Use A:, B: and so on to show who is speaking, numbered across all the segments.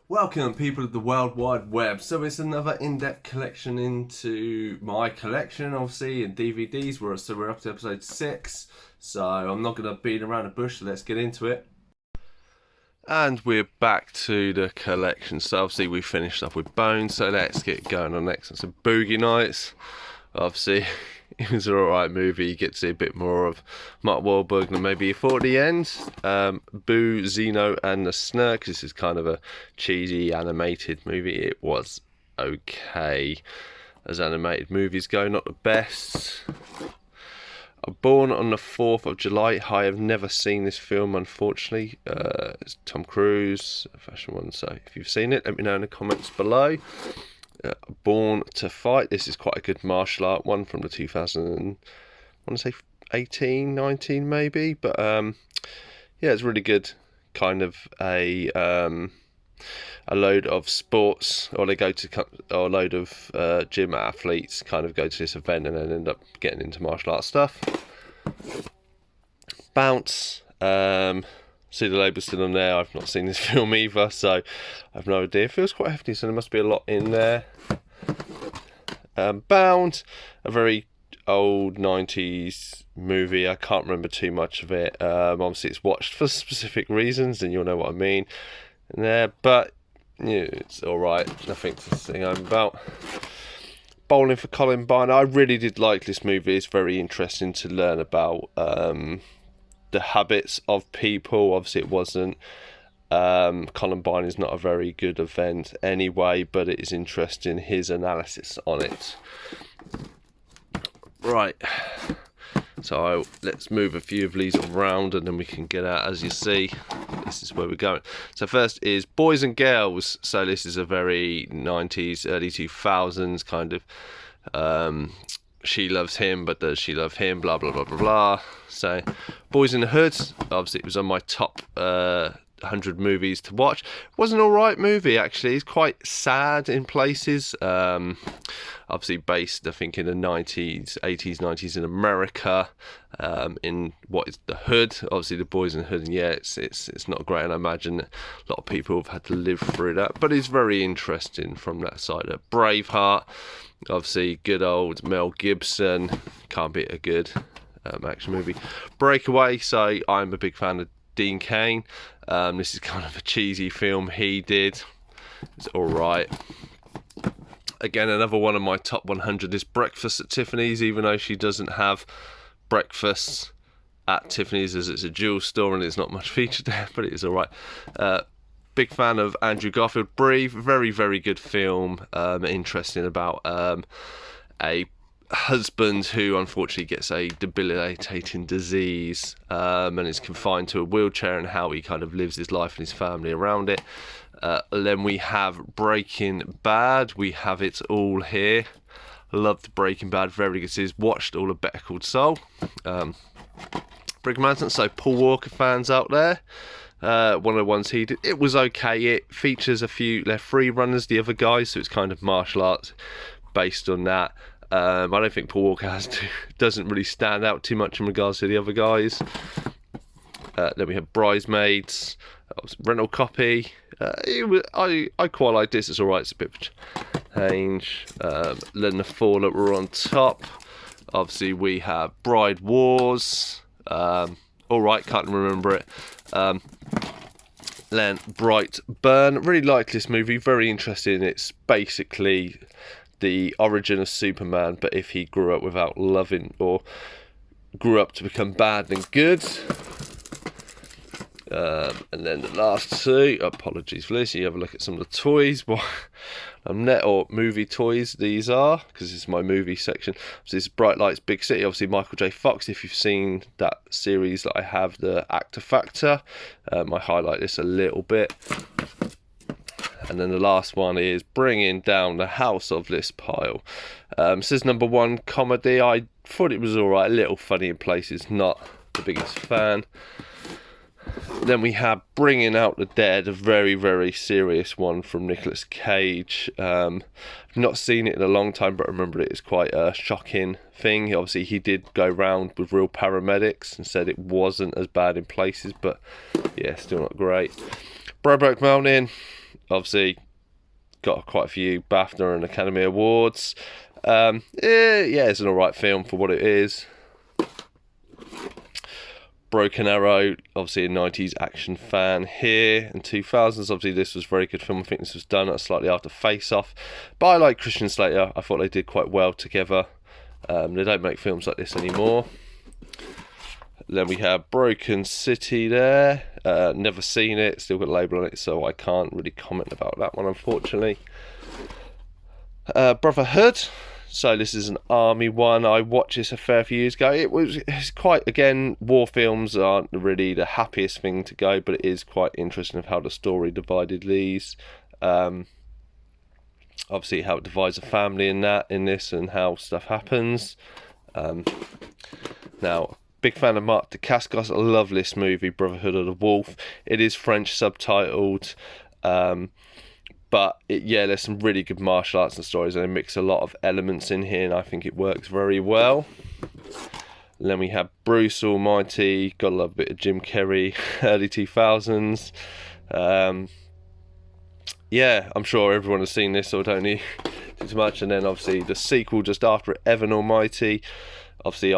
A: Welcome, people of the World Wide Web. So it's another in-depth collection into my collection, obviously, in DVDs. We're up to episode 6, so I'm not going to beat around the bush, so let's get into it. And we're back to the collection. So obviously we finished up with Bones, so let's get going on next. So Boogie Nights, obviously. It was an alright movie. You get to see a bit more of Mark Wahlberg than maybe you thought at the end. Boo, Zeno and the Snurk. This is kind of a cheesy animated movie. It was okay as animated movies go, not the best. Born on the 4th of July. I have never seen this film, unfortunately. It's Tom Cruise, a fashion one. So if you've seen it, let me know in the comments below. Born to Fight. This is quite a good martial art one from the 2000, I want to say 18, 19 maybe, but yeah, it's really good. Kind of a load of sports, or a load of gym athletes kind of go to this event and then end up getting into martial arts stuff. Bounce. See the label still on there. I've not seen this film either, so I've no idea. It feels quite hefty, so there must be a lot in there. Bound, a very old 90s movie. I can't remember too much of it. Obviously it's watched for specific reasons, and you'll know what I mean. But yeah, it's alright. Nothing to sing home about. Bowling for Columbine. I really did like this movie. It's very interesting to learn about the habits of people. Obviously it wasn't Columbine is not a very good event anyway, but it is interesting his analysis on it. Right, so let's move a few of these around and then we can get out. As you see, this is where we're going. So first is Boys and Girls. So this is a very 90s, early 2000s kind of she loves him, but does she love him? Blah, blah, blah, blah, blah. So, Boys in the Hood. Obviously, it was on my top 100 movies to watch. It was an alright movie, actually. It's quite sad in places. Obviously, based, I think, in the 90s, 80s, 90s in America. In what is the Hood. Obviously, the Boys in the Hood. And yeah, it's not great. And I imagine a lot of people have had to live through that. But it's very interesting from that side. Braveheart. Obviously, good old Mel Gibson. Can't beat a good action movie. Breakaway. So I'm a big fan of Dean Cain. This is kind of a cheesy film he did. It's alright. Again, another one of my top 100 is Breakfast at Tiffany's, even though she doesn't have breakfast at Tiffany's, as it's a jewel store and it's not much featured there, but it is alright. Big fan of Andrew Garfield. Breathe, very, very good film. Interesting about a husband who unfortunately gets a debilitating disease and is confined to a wheelchair, and how he kind of lives his life and his family around it. Then we have Breaking Bad. We have it all here. Loved Breaking Bad, very good series. Watched all of Better Call Saul. Breaking Bad, so Paul Walker fans out there. One of the ones he did, it was okay. It features a few left free runners, the other guys, so it's kind of martial arts based on that. I don't think Paul Walker doesn't really stand out too much in regards to the other guys. Then we have Bridesmaids, Rental Copy. I quite like this. It's alright. It's a bit of a change. Then the four that were on top. Obviously we have Bride Wars. Alright, can't remember it. Then Bright Burn. Really like this movie. Very interesting. It's basically the origin of Superman, but if he grew up without loving, or grew up to become bad and good. And then the last two, apologies for this, you have a look at some of the toys, or movie toys these are, because this is my movie section. So this is Bright Lights Big City, obviously Michael J. Fox. If you've seen that series that I have, the Actor Factor, I highlight this a little bit. And then the last one is Bringing Down the House of this pile. This is number 1 comedy. I thought it was alright, a little funny in places, not the biggest fan. Then we have Bringing Out the Dead, a very, very serious one from Nicolas Cage. I've not seen it in a long time, but I remember it is quite a shocking thing. Obviously, he did go round with real paramedics and said it wasn't as bad in places, but yeah, still not great. Brokeback Mountain, obviously got quite a few BAFTA and Academy Awards. Yeah, it's an alright film for what it is. Broken Arrow, obviously a 90s action fan here, and 2000s, obviously this was a very good film. I think this was done slightly after Face Off, but I like Christian Slater. I thought they did quite well together. They don't make films like this anymore. Then we have Broken City there. Never seen it, still got a label on it, so I can't really comment about that one, unfortunately. Brotherhood. So this is an army one. I watched this a fair few years ago. It's quite, again, war films aren't really the happiest thing to go, but it is quite interesting of how the story divided these. Obviously how it divides a family in this and how stuff happens. Now, big fan of Mark Dacascos. I love this movie, Brotherhood of the Wolf. It is French subtitled. But there's some really good martial arts and stories, and they mix a lot of elements in here, and I think it works very well. And then we have Bruce Almighty. Gotta love a bit of Jim Carrey, early 2000s. Yeah, I'm sure everyone has seen this, so I don't need too much. And then obviously the sequel just after it, Evan Almighty. Obviously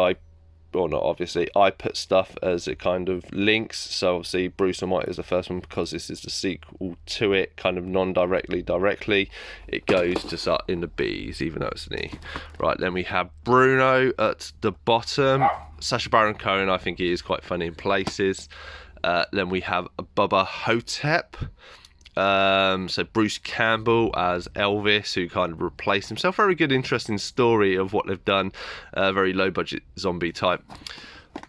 A: I put stuff as it kind of links. So obviously Bruce Almighty is the first one because this is the sequel to it, kind of non-directly, directly. It goes to start in the B's, even though it's an E. Right, then we have Bruno at the bottom. Sacha Baron Cohen, I think he is quite funny in places. Then we have Bubba Hotep. So Bruce Campbell as Elvis, who kind of replaced himself. Very good, interesting story of what they've done. Very low budget zombie type.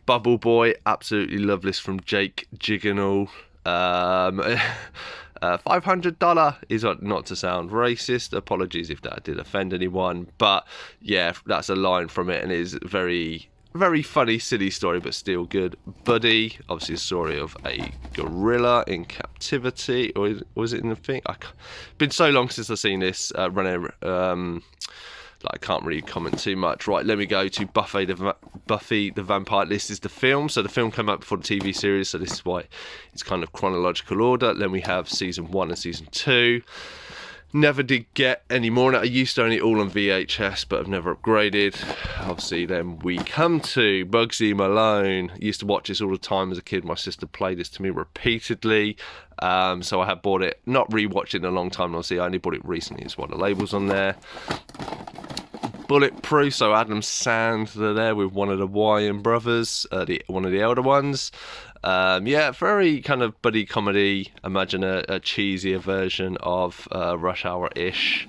A: Bubble Boy, absolutely love this from Jake Gyllenhaal. $500 is not to sound racist. Apologies if that did offend anyone, but yeah, that's a line from it, and it is very funny, silly story, but still good. Buddy, obviously a story of a gorilla in captivity, or was it in the thing? Been so long since I've seen this. I can't really comment too much. Right, let me go to Buffy the Vampire. This is the film. So the film came out before the TV series, so this is why it's kind of chronological order. Then we have season 1 and season 2. Never did get any more. I used to own it all on VHS, but I've never upgraded. Obviously, then we come to Bugsy Malone. Used to watch this all the time as a kid. My sister played this to me repeatedly. So I have bought it, not rewatched it in a long time. Obviously, I only bought it recently. It's one of the labels on there. Bulletproof, so Adam Sandler there with one of the Wyan brothers, one of the elder ones. Very kind of buddy comedy. Imagine a cheesier version of Rush Hour-ish.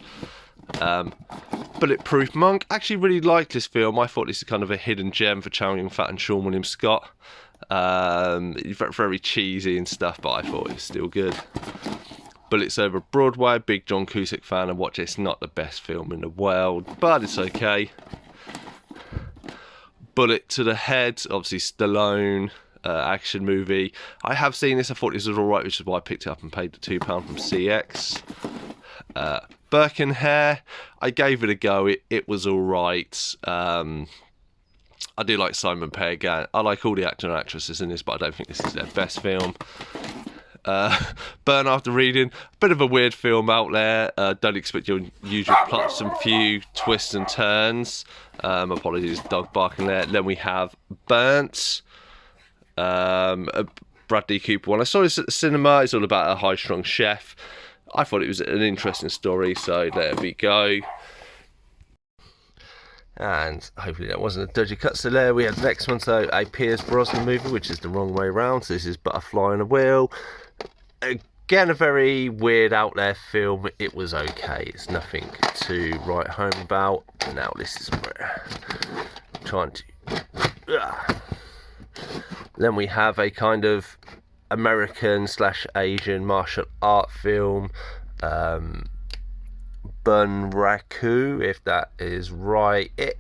A: Bulletproof Monk. Actually really liked this film. I thought this is kind of a hidden gem for Chow Yun-fat and Seann William Scott. Very cheesy and stuff, but I thought it was still good. Bullets Over Broadway. Big John Cusack fan. I watch it. It's not the best film in the world, but it's okay. Bullet to the Head. Obviously Stallone. Action movie. I have seen this. I thought this was alright, which is why I picked it up and paid the £2 from CX. Birkenhair. I gave it a go. It was alright. I do like Simon Pegg. I like all the actors and actresses in this, but I don't think this is their best film. Burn After Reading, a bit of a weird film out there. Don't expect your usual plot, some few twists and turns. Apologies, dog barking there. Then we have Burnt, a Bradley Cooper one. I saw this at the cinema. It's all about a high-strung chef. I thought it was an interesting story, so there we go. And hopefully that wasn't a dodgy cut. So there we have the next one. So a Pierce Brosnan movie, which is the wrong way round. So this is Butterfly on a Wheel. Again, a very weird out there film. It was okay. It's nothing to write home about. Now this is where I'm trying to... Then we have a kind of American/Asian martial art film. Bunraku, if that is right. It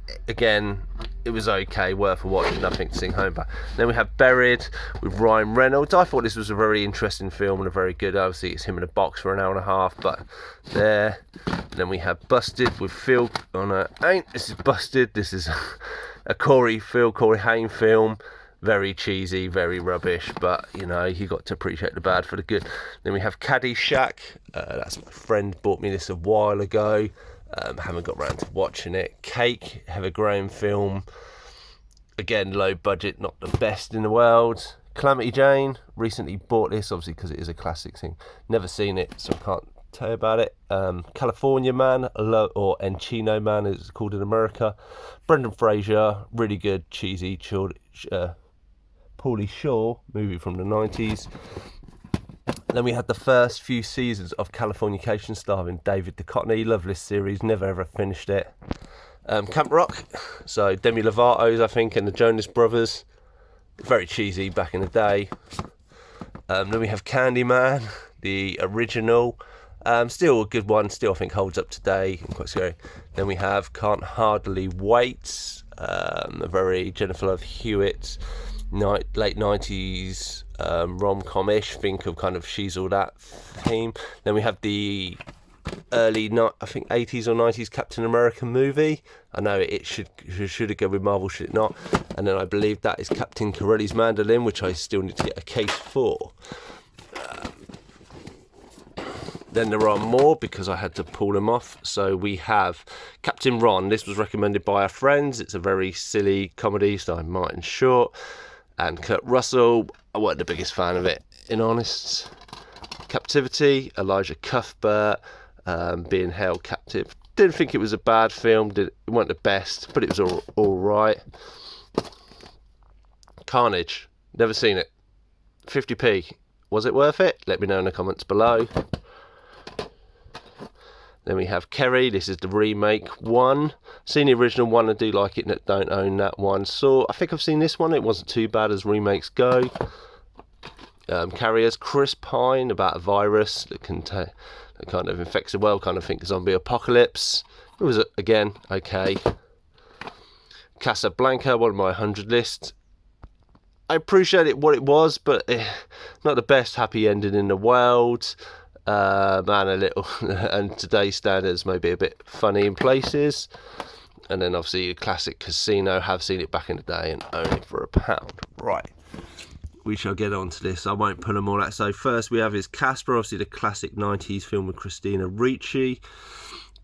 A: was okay, worth a watch, nothing to sing home about. Then we have Buried with Ryan Reynolds. I thought this was a very interesting film and a very good. Obviously, it's him in a box for an hour and a half, but there. And then we have Busted with Phil. This is Busted. This is a Corey Haim film. very cheesy, very rubbish, but you know, you got to appreciate the bad for the good. Then we have Caddyshack. That's my friend bought me this a while ago. Haven't got around to watching it. Cake, Heather Graham film. Again, low budget, not the best in the world. Calamity Jane, recently bought this, obviously because it is a classic thing. Never seen it, so I can't tell you about it. California Man, or Encino Man as it's called in America. Brendan Fraser, really good, cheesy, chilled, Pauly Shore movie from the 90s. Then we had the first few seasons of Californication starring David Duchovny. Love this series, never ever finished it. Camp Rock, so Demi Lovato's, I think, and the Jonas Brothers. Very cheesy back in the day. Then we have Candyman, the original. Still a good one, still I think holds up today, and quite scary. Then we have Can't Hardly Wait, a very Jennifer Love Hewitt, late 90s rom-com-ish, think of kind of She's All That theme. Then we have the early, I think 80s or 90s Captain America movie. I know it should it go with Marvel, should it not? And then I believe that is Captain Corelli's Mandolin, which I still need to get a case for. Then there are more because I had to pull them off. So we have Captain Ron. This was recommended by our friends. It's a very silly comedy starring Martin Short and Kurt Russell. I wasn't the biggest fan of it, in honest. Captivity, Elijah Cuthbert being held captive. Didn't think it was a bad film. It wasn't the best, but it was all right. Carnage, never seen it. 50p. Was it worth it? Let me know in the comments below. Then we have Kerry. This is the remake one. Seen the original one. I do like it. Don't own that one. So I think I've seen this one. It wasn't too bad as remakes go. Carriers. Chris Pine, about a virus that that kind of infects the world. Kind of think zombie apocalypse. It was again okay. Casablanca, one of my 100 lists. I appreciate it what it was, but not the best happy ending in the world. A little, and today's standards maybe a bit funny in places. And then obviously the classic Casino, have seen it back in the day and own it for £1. Right, we shall get on to this. I won't put them all out. So first we have is Casper, obviously the classic 90s film with Christina Ricci.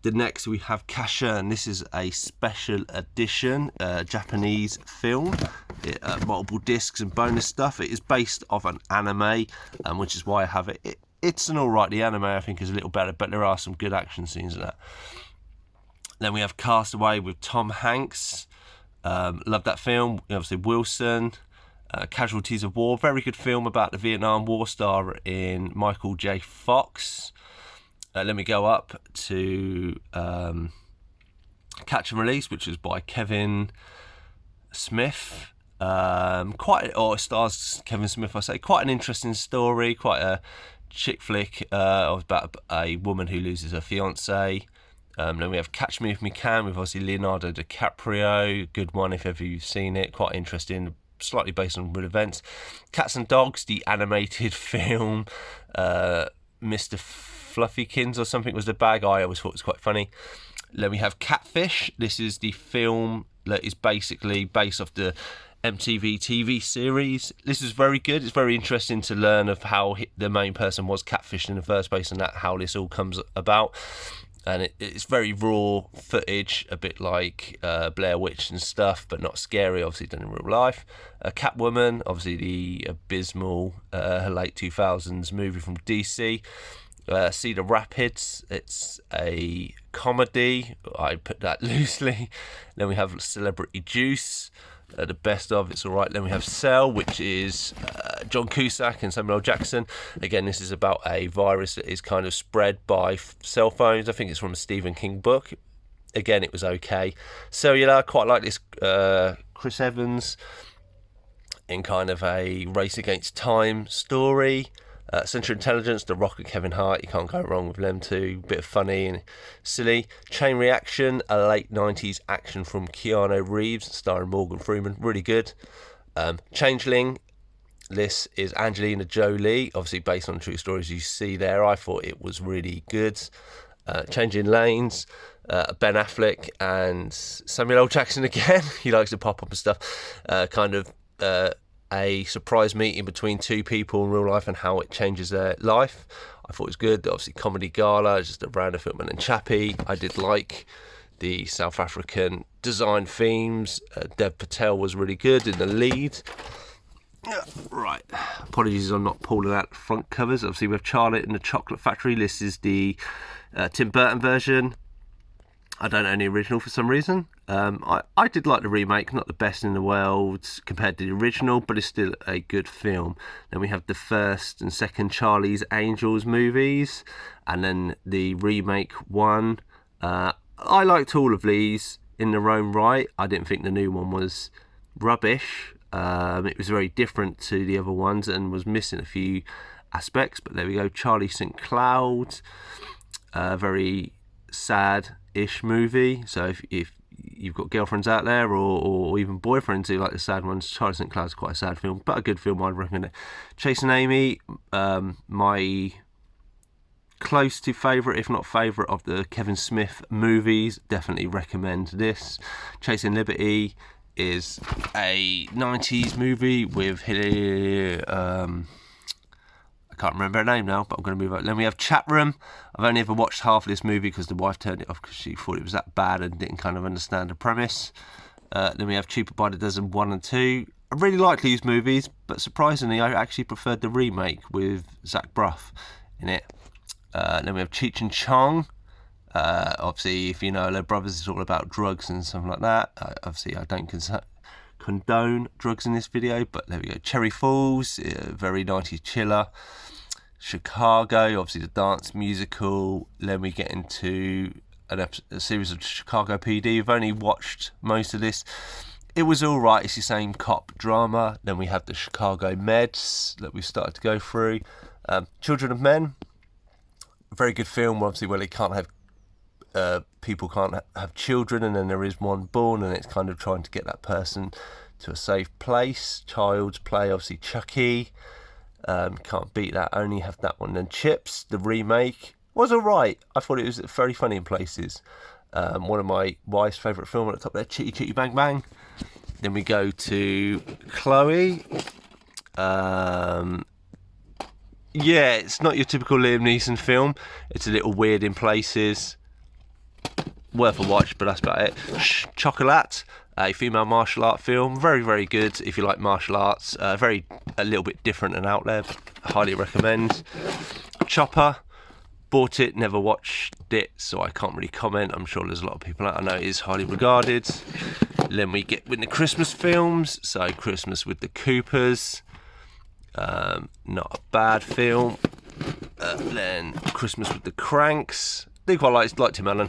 A: The next we have Kasha, and this is a special edition Japanese film. Multiple discs and bonus stuff. It is based off an anime, which is why I have it. It's an alright, the anime I think is a little better, but there are some good action scenes in that. Then we have Castaway with Tom Hanks. Love that film. Obviously Wilson. Casualties of War, very good film about the Vietnam War star in Michael J. Fox. Let me go up to Catch and Release, which was by Kevin Smith. It stars Kevin Smith, I say. Quite an interesting story, quite a chick flick about a woman who loses her fiance. Then we have Catch Me If You Can with obviously Leonardo DiCaprio. Good one if ever you've seen it. Quite interesting, slightly based on real events. Cats and Dogs, the animated film. Mr. Fluffykins or something was the bad guy. I always thought it was quite funny. Then we have Catfish. This is the film that is basically based off the MTV TV series. This is very good. It's very interesting to learn of how the main person was catfished in the first place and how this all comes about. And it's very raw footage, a bit like Blair Witch and stuff, but not scary, obviously done in real life. Catwoman, obviously the abysmal late 2000s movie from DC. Cedar Rapids, it's a comedy, I put that loosely. Then we have Celebrity Juice. The best of, it's alright. Then we have Cell, which is John Cusack and Samuel L. Jackson. Again, this is about a virus that is kind of spread by cell phones. I think it's from a Stephen King book. Again, it was okay. Cellular, quite like this Chris Evans in kind of a race against time story. Central Intelligence, The Rock and Kevin Hart, you can't go wrong with them two. Bit of funny and silly. Chain Reaction, a late 90s action from Keanu Reeves starring Morgan Freeman, really good. Changeling, this is Angelina Jolie, obviously based on true stories you see there. I thought it was really good. Changing Lanes, Ben Affleck and Samuel L. Jackson again. He likes to pop up and stuff. a surprise meeting between two people in real life and how it changes their life. I thought it was good. Obviously, comedy gala, just a random Footman and Chappie. I did like the South African design themes. Dev Patel was really good in the lead. Right, apologies I'm not pulling out the front covers. Obviously, we have Charlotte in the Chocolate Factory. This is the Tim Burton version. I don't own the original for some reason. I did like the remake, not the best in the world compared to the original, but it's still a good film. Then we have the first and second Charlie's Angels movies, and then the remake one. I liked all of these in their own right. I didn't think the new one was rubbish. It was very different to the other ones and was missing a few aspects, but there we go. Charlie St. Cloud, very sad-ish movie. So if you've got girlfriends out there or even boyfriends who like the sad ones, Charlie St. Cloud's quite a sad film, but a good film. I'd recommend it. Chasing Amy, my close to favourite, if not favourite, of the Kevin Smith movies. Definitely recommend this. Chasing Liberty is a 90s movie with I can't remember her name now, but I'm going to move on. Then we have Chat Room. I've only ever watched half of this movie because the wife turned it off because she thought it was that bad and didn't kind of understand the premise. Then we have Cheaper by the Dozen 1 and 2. I really like these movies, but surprisingly, I actually preferred the remake with Zach Braff in it. Then we have Cheech and Chong. Obviously, if you know Hello Brothers, it's all about drugs and something like that. Obviously, I don't condone drugs in this video, but there we go. Cherry Falls, very 90s chiller. Chicago, obviously the dance musical. Then we get into a series of Chicago PD. I've only watched most of this. It was all right. It's the same cop drama. Then we have the Chicago Meds that we've started to go through. Children of Men, a very good film. Obviously, where they can't have people can't have children, and then there is one born, and it's kind of trying to get that person to a safe place. Child's Play, obviously Chucky. Can't beat that. Only have that one. Then Chips, the remake, was alright. I thought it was very funny in places. One of my wife's favourite film at the top there, Chitty Chitty Bang Bang. Then we go to Chloe. Yeah, it's not your typical Liam Neeson film. It's a little weird in places. Worth a watch, but that's about it. Chocolat, a female martial art film. Very, very good if you like martial arts. A little bit different and out there. Highly recommend. Chopper, bought it, never watched it, so I can't really comment. I'm sure there's a lot of people out. I know it is highly regarded. Then we get with the Christmas films. So Christmas with the Coopers. Not a bad film. Then Christmas with the Cranks. I do quite like Tim Allen.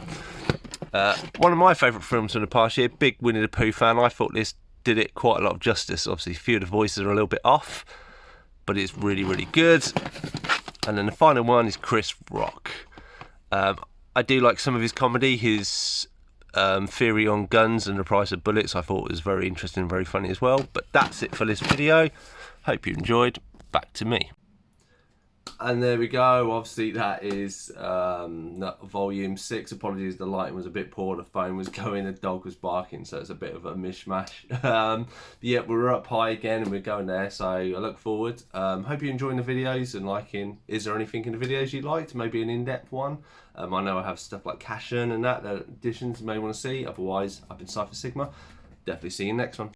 A: One of my favourite films from the past year, big Winnie the Pooh fan. I thought this did it quite a lot of justice. Obviously, a few of the voices are a little bit off, but it's really, really good. And then the final one is Chris Rock. I do like some of his comedy. His theory on guns and the price of bullets I thought was very interesting and very funny as well. But that's it for this video. Hope you enjoyed. Back to me. And there we go. Obviously that is volume 6. Apologies, the lighting was a bit poor, the phone was going, the dog was barking, so it's a bit of a mishmash. Yeah, we're up high again and we're going there, so I look forward. Hope you're enjoying the videos and liking. Is there anything in the videos you liked? Maybe an in-depth one? I know I have stuff like Cashin and that additions you may want to see. Otherwise, I've been Cypher Sigma. Definitely see you next one.